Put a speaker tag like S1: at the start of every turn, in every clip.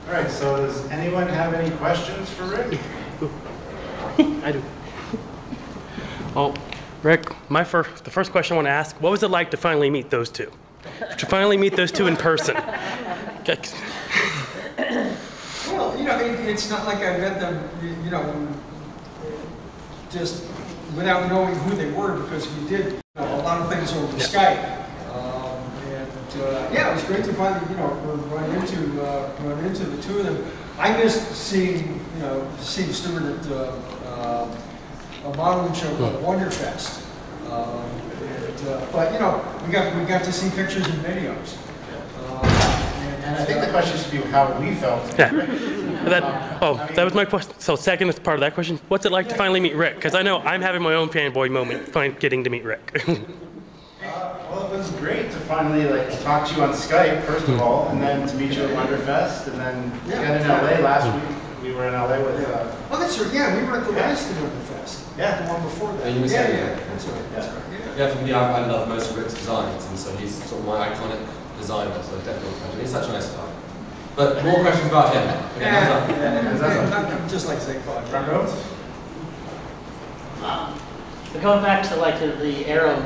S1: All right, so does anyone have any questions for Rick?
S2: I do. Oh, Rick, the first question I want to ask, what was it like to finally meet those two? To finally meet those two in person?
S3: Well, you know, it's not like I met them, you know, just without knowing who they were, because we did a lot of things over Skype. Yeah, it was great to finally, you know, run into the two of them. I missed seeing Stuart at a modeling show called Wonderfest. But you know, we got to see pictures and videos.
S1: And I think the question should be how we felt.
S2: Yeah. That was my question. So second is part of that question. What's it like to finally meet Rick? Because I know I'm having my own fanboy moment getting to meet Rick.
S1: Well, it was great to finally talk to you on Skype, first of all, and then to meet you at Wonderfest, and then again in LA last week. We were in LA with.
S3: Oh, that's right. Yeah, we were at the last Wonderfest.
S1: Yeah,
S3: the one before that.
S4: Yeah,
S3: That's right. That's right.
S4: Yeah, for me, I love most of Rick's designs, and so he's sort of my iconic designer. So definitely, he's such a nice guy. But more questions about him.
S3: I'm just like Zach Fogg.
S1: Front rows.
S5: Going back to the Aero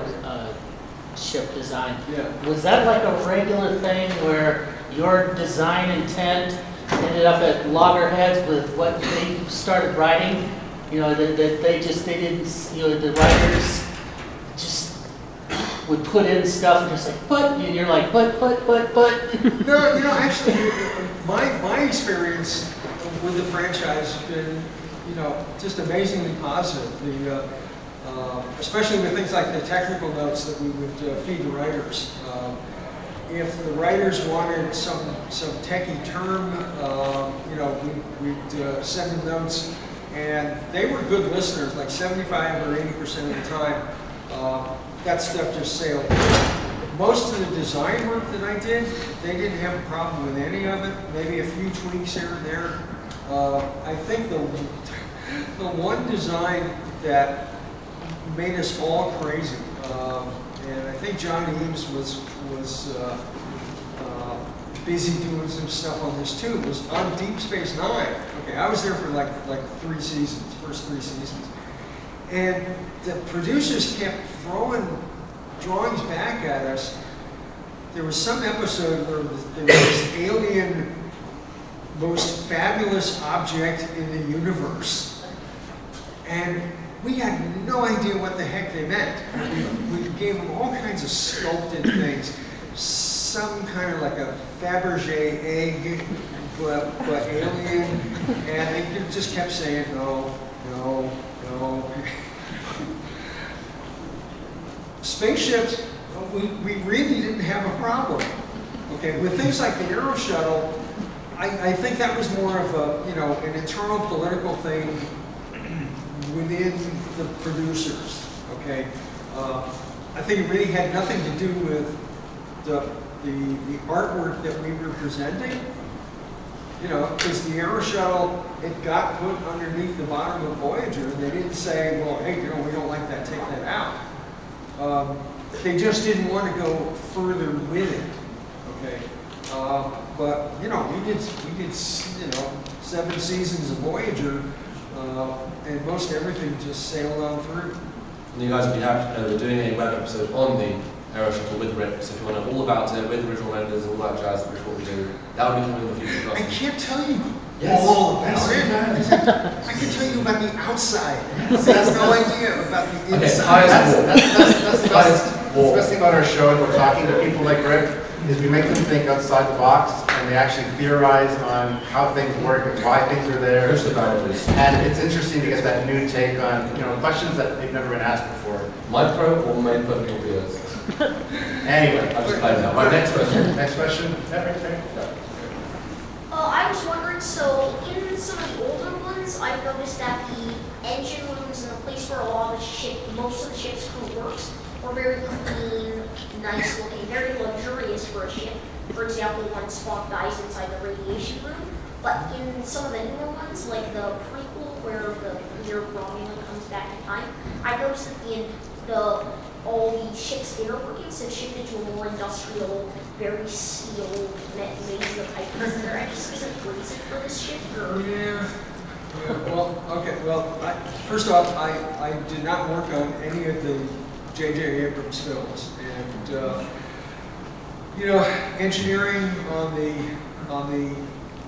S5: ship design, was that like a regular thing where your design intent ended up at loggerheads with what they started writing? You know, that they didn't, you know, the writers just would put in stuff and just like, but, and you're like, but.
S3: No, you know, actually, my experience with the franchise has been, you know, just amazingly positive. Especially with things like the technical notes that we would feed the writers. If the writers wanted some techie term, you know, we'd send them notes, and they were good listeners, like 75 or 80% of the time. That stuff just sailed. Most of the design work that I did, they didn't have a problem with any of it. Maybe a few tweaks here and there. I think the one design that made us all crazy, and I think John Eames was busy doing some stuff on this too, was on Deep Space Nine. Okay, I was there for like 3 seasons, first 3 seasons. And the producers kept throwing drawings back at us. There was some episode where there was this alien, most fabulous object in the universe. And we had no idea what the heck they meant. We gave them all kinds of sculpted things. Some kind of like a Fabergé egg, but alien. And they just kept saying, no. Spaceships, we really didn't have a problem. Okay, with things like the Aero Shuttle, I think that was more of a, you know, an internal political thing within the producers. Okay, I think it really had nothing to do with the artwork that we were presenting. You know, because the Aero Shuttle, it got put underneath the bottom of Voyager, and they didn't say, well, hey, you know, we don't like that, take that out. They just didn't want to go further with it. Okay, but you know, we did 7 seasons of Voyager, and most everything just sailed on through.
S4: And you guys would be happy to know we're doing a web episode on the Aero Shuttle with Rick, so if you want to know all about it, with original renders, all that jazz, which is what we do, that would be coming in the future.
S3: I can't tell you all about it. I can tell you about the outside. So that's no idea about the inside.
S1: That's the best thing about our show, and we're talking to people like Rick, is we make them think outside the box, and they actually theorize on how things work and why things are there. And it's interesting to get that new take on, you know, questions that they've never been asked before.
S4: My pro or main personal videos?
S1: Anyway,
S4: I'll just play that. My next question.
S1: Next question. Is that right there?
S6: I was wondering, so in some of the older ones, I've noticed that the engine rooms and the place where a lot of most of the ship's crew works were very clean, nice looking, very luxurious for a ship. For example, when Spock dies inside the radiation room. But in some of the newer ones, like the prequel where the year Romulan comes back in time, I noticed that all the ship's inner workings have shifted to a more industrial, very sealed, maze of type. Is there any specific reason
S3: Yeah. Well, okay. Well, first off, I did not work on any of the J.J. Abrams films, and you know, engineering on the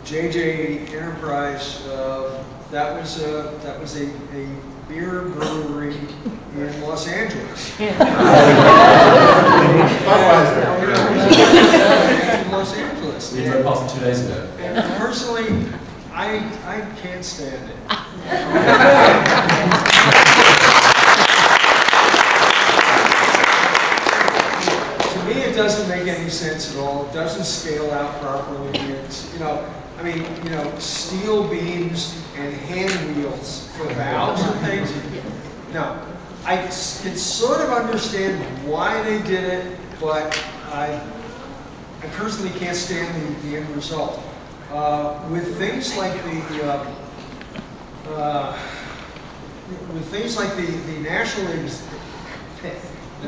S3: J.J. Enterprise, that was a beer brewery in Los Angeles. In Los Angeles.
S4: We drove past it 2 days ago.
S3: And personally, I can't stand it. To me, it doesn't make any sense at all. It doesn't scale out properly. It's, you know, I mean, you know, steel beams and hand wheels for valves and things. No, I can sort of understand why they did it, but I personally can't stand the end result. With things like the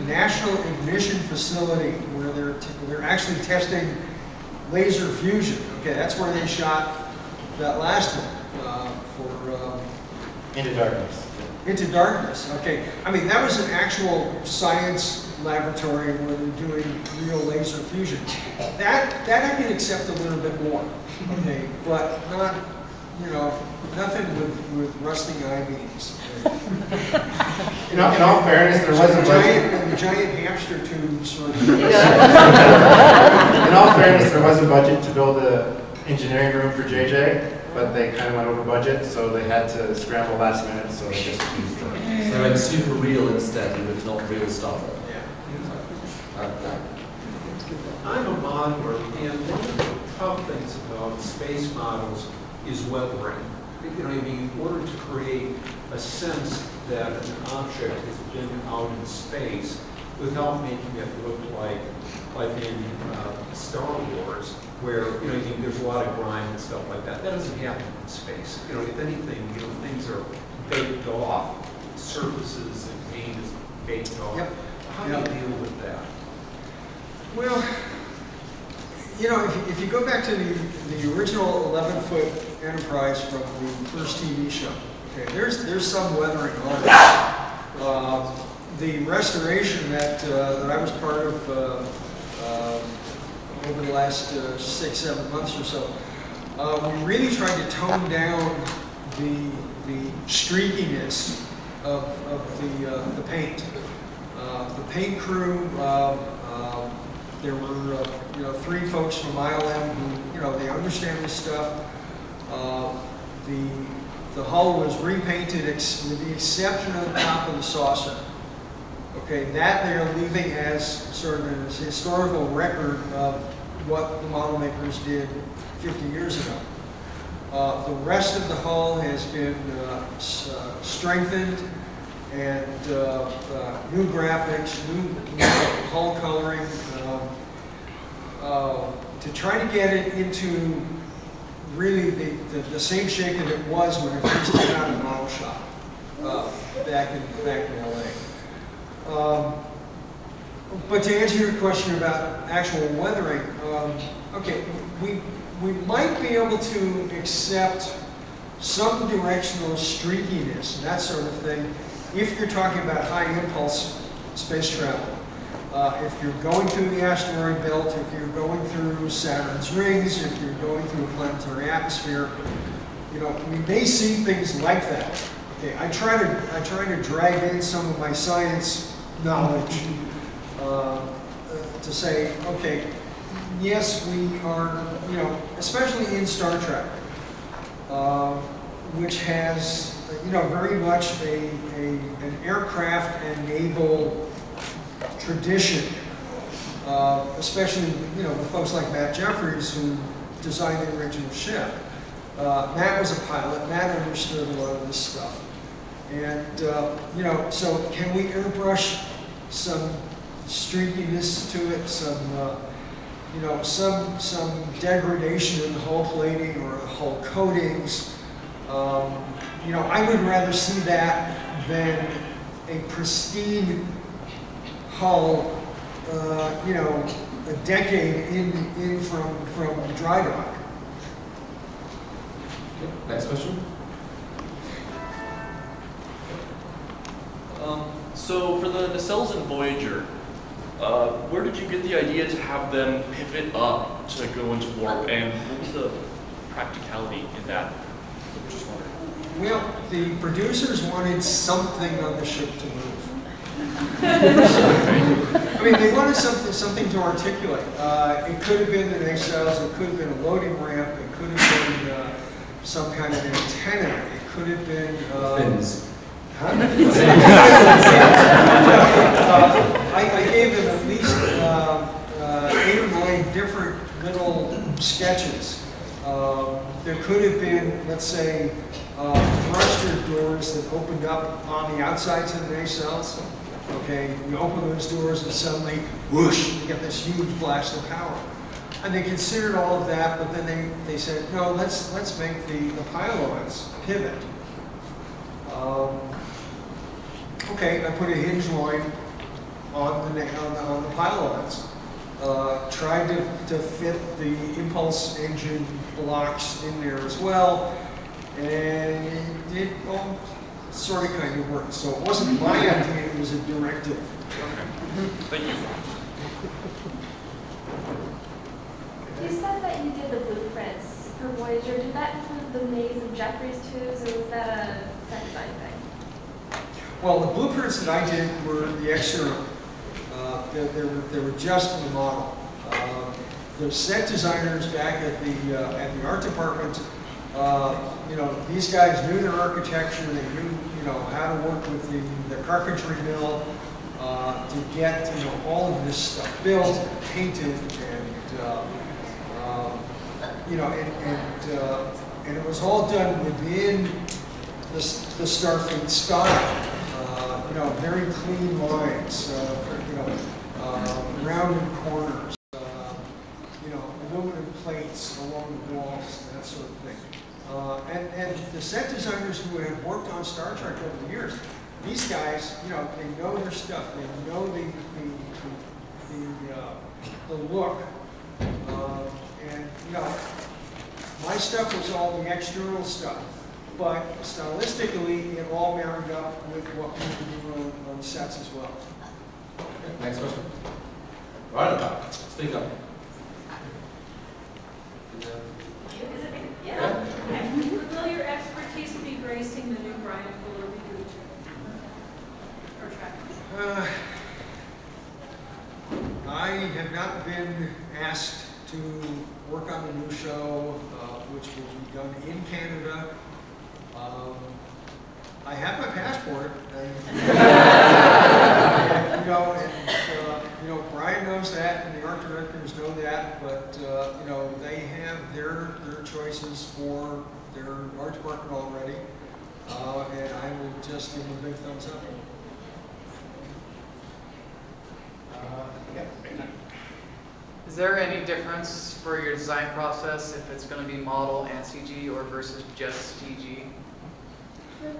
S3: National Ignition Facility, where they're actually testing laser fusion. Okay, that's where they shot that last one for
S1: Into Darkness.
S3: Into Darkness. Okay, I mean that was an actual science laboratory where they're doing real laser fusion. That I can accept a little bit more. Okay, but not, you know, nothing with rusting I-beams.
S1: You know, in all fairness, there was a budget.
S3: The giant hamster tube sort of.
S1: In all fairness, there was a budget to build an engineering room for JJ, but they kind of went over budget, so they had to scramble last minute, so they just used
S4: So they went super real instead, and it's not real stuff.
S7: I'm a modeler, and one of the tough things about space models is weathering. You know, I mean, in order to create a sense that an object has been out in space without making it look like in Star Wars, where, you know, I mean, there's a lot of grime and stuff like that. That doesn't happen in space. You know, if anything, you know, things are baked off. Surfaces and paint is baked off.
S3: Yep.
S7: How do you deal with that?
S3: Well, you know, if you go back to the original 11-foot Enterprise from the first TV show, okay, there's some weathering on it. The restoration that I was part of over the last 6-7 months or so, we really tried to tone down the streakiness of the paint. The paint crew. There were, you know, 3 folks from ILM who, you know, they understand this stuff. The hull was repainted with the exception of the top of the saucer. Okay, that they're leaving as sort of a historical record of what the model makers did 50 years ago. The rest of the hull has been strengthened, and new graphics, new hull coloring, to try to get it into really the same shape that it was when it first came out of the model shop back in LA. But to answer your question about actual weathering, okay, we might be able to accept some directional streakiness and that sort of thing if you're talking about high impulse space travel. If you're going through the asteroid belt, if you're going through Saturn's rings, if you're going through a planetary atmosphere, you know, we may see things like that. Okay, I try to drag in some of my science knowledge to say, okay, yes, we are, you know, especially in Star Trek, which has, you know, very much an aircraft and naval tradition, especially, you know, with folks like Matt Jeffries, who designed the original ship. Matt was a pilot. Matt understood a lot of this stuff. And, you know, so can we airbrush some streakiness to it, some, you know, some degradation in the hull plating or the hull coatings? You know, I would rather see that than a pristine hull, you know, a decade in from dry dock.
S4: Next question.
S8: So for the nacelles in Voyager, where did you get the idea to have them pivot up to go into warp, and what was the practicality in that? I'm just wondering.
S3: Well, the producers wanted something on the ship to move. I mean, they wanted something to articulate. It could have been the nacelles, it could have been a loading ramp, it could have been some kind of antenna, it could have been...
S4: Fins.
S3: I gave them at least 8 or 9 different little sketches. There could have been, let's say, thruster doors that opened up on the outsides of the nacelles. Okay, you open those doors and suddenly, whoosh, you get this huge blast of power. And they considered all of that, but then they said, no, let's make the pylons pivot. Okay, I put a hinge line on the pylons. Tried to fit the impulse engine blocks in there as well, and it sort of kind of worked. So it wasn't my idea; it was a directive.
S8: Okay. Thank you.
S9: You said that you did the blueprints for Voyager. Did that include the maze of Jeffrey's tubes, or was that a set design thing?
S3: Well, the blueprints that I did were the external. They were just the model. The set designers back at the art department, you know, these guys knew their architecture. They knew, you know, how to work with the carpentry mill to get, you know, all of this stuff built, and painted, and you know, and it was all done within the Starfleet style. You know, very clean lines, you know, rounded corners, you know, aluminum plates along the walls, that sort of thing. And the set designers who have worked on Star Trek over the years, these guys, you know, they know their stuff. They know the look. And, you know, my stuff was all the external stuff. But stylistically, it all married up with what we do on sets as well.
S4: Okay, next question. Right about. Speak up.
S10: Yeah. Okay. Will your expertise be gracing the new Brian Fuller reboot or Trekyards?
S3: I have not been asked to work on the new show, which will be done in Canada. I have my passport, and, you know, Brian knows that, and the art directors know that, but you know, they have their choices for their art department already, and I will just give them a big thumbs up.
S11: Is there any difference for your design process if it's going to be model and CG or versus just CG?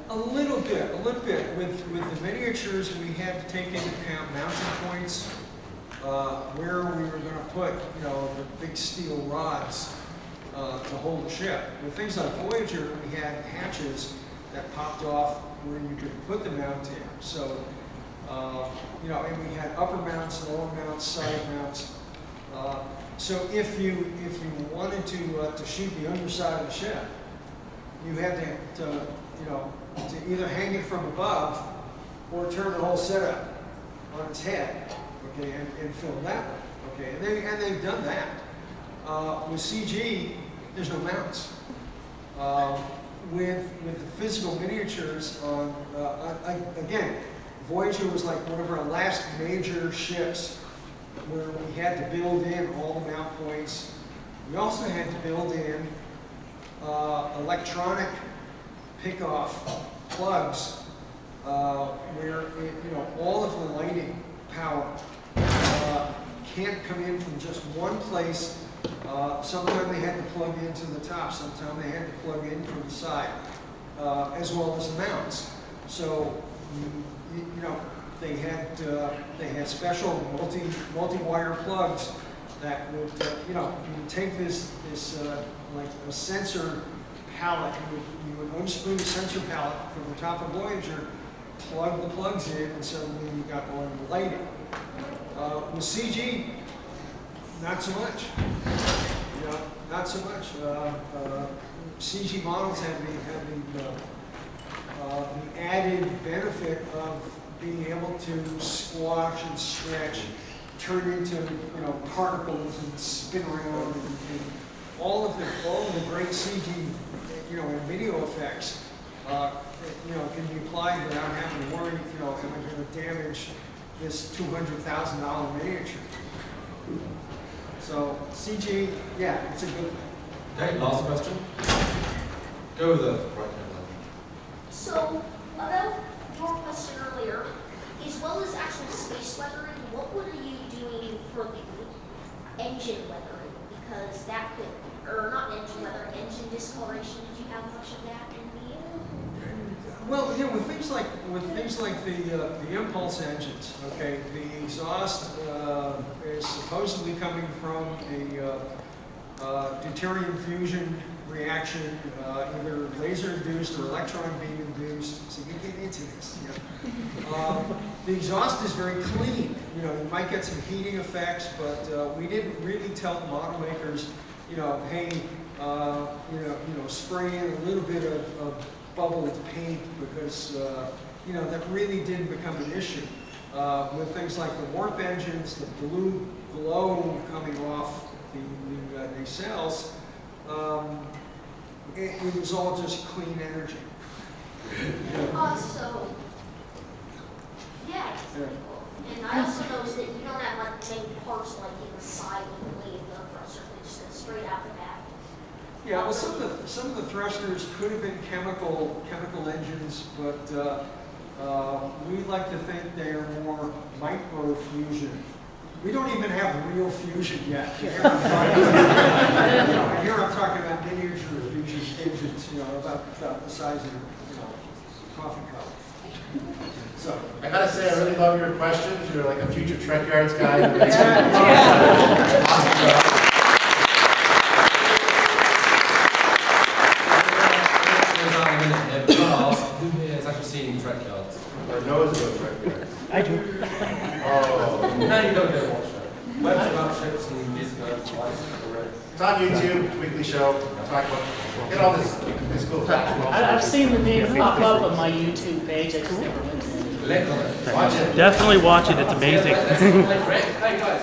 S3: A little bit. With the miniatures, we had to take into account mounting points, where we were going to put, you know, the big steel rods to hold the ship. With things like Voyager, we had hatches that popped off where you could put the mount in. So, you know, and we had upper mounts, lower mounts, side mounts. So if you wanted to shoot the underside of the ship, you had to you know, to either hang it from above or turn the whole setup on its head, okay, and film that way, okay, and they've done that. With CG, there's no mounts. With the physical miniatures on, again, Voyager was like one of our last major ships where we had to build in all the mount points. We also had to build in electronic pick-off plugs where you know, all of the lighting power can't come in from just one place. Sometimes they had to plug into the top, sometimes they had to plug in from the side, as well as the mounts. So you know, they had special multi-wire plugs that would you know, you would take this like a sensor pallet. You would unscrew the sensor pallet from the top of Voyager, plug the plugs in, and suddenly you got on the lighting. With CG, not so much. Not so much. CG models have the added benefit of being able to squash and stretch, turn into particles and spin around, and all of the great CG and video effects can be applied without having to worry am I going to damage this $200,000 miniature. So CG, yeah, it's a good thing.
S4: Okay, last question. Go with the right hand.
S6: So, about your question earlier, as well as actual space weathering, what were you doing for the engine weathering? Because that could, or not engine weathering, engine discoloration, did you have much of that in the
S3: Well, with things like the impulse engines, okay, the exhaust is supposedly coming from a deuterium fusion reaction, either laser-induced or electron beam-induced. So you get into this. The exhaust is very clean. You might get some heating effects, but we didn't really tell the model makers, hey, spray in a little bit of bubbled paint, because that really didn't become an issue. With things like the warp engines, the blue glow coming off the nacelles, it was all just clean energy.
S6: So, yeah, it's pretty cool. And I also noticed that you don't have like many parts like in the side of the blade of the thruster, they just go straight out the back.
S3: Yeah, well, some of the thrusters could have been chemical engines, but we like to think they are more micro fusion. We don't even have real fusion yet. Here I'm talking about miniature fusion engines, about the size of coffee cup. So
S1: I gotta say, I really love your questions. You're like a future Trekyards guy.
S4: Who here has actually seen Trekyards?
S1: Or knows about Trekyards?
S2: I do.
S1: Oh.
S4: No, you don't go watch that. Webs about ships and these guys already.
S1: It's on YouTube, it's a weekly show. Talk about, get all this cool facts.
S5: I've seen the name pop up on my YouTube page. I just never went to it.
S1: Watch it.
S2: Definitely watch it. It's amazing.
S4: Hey guys,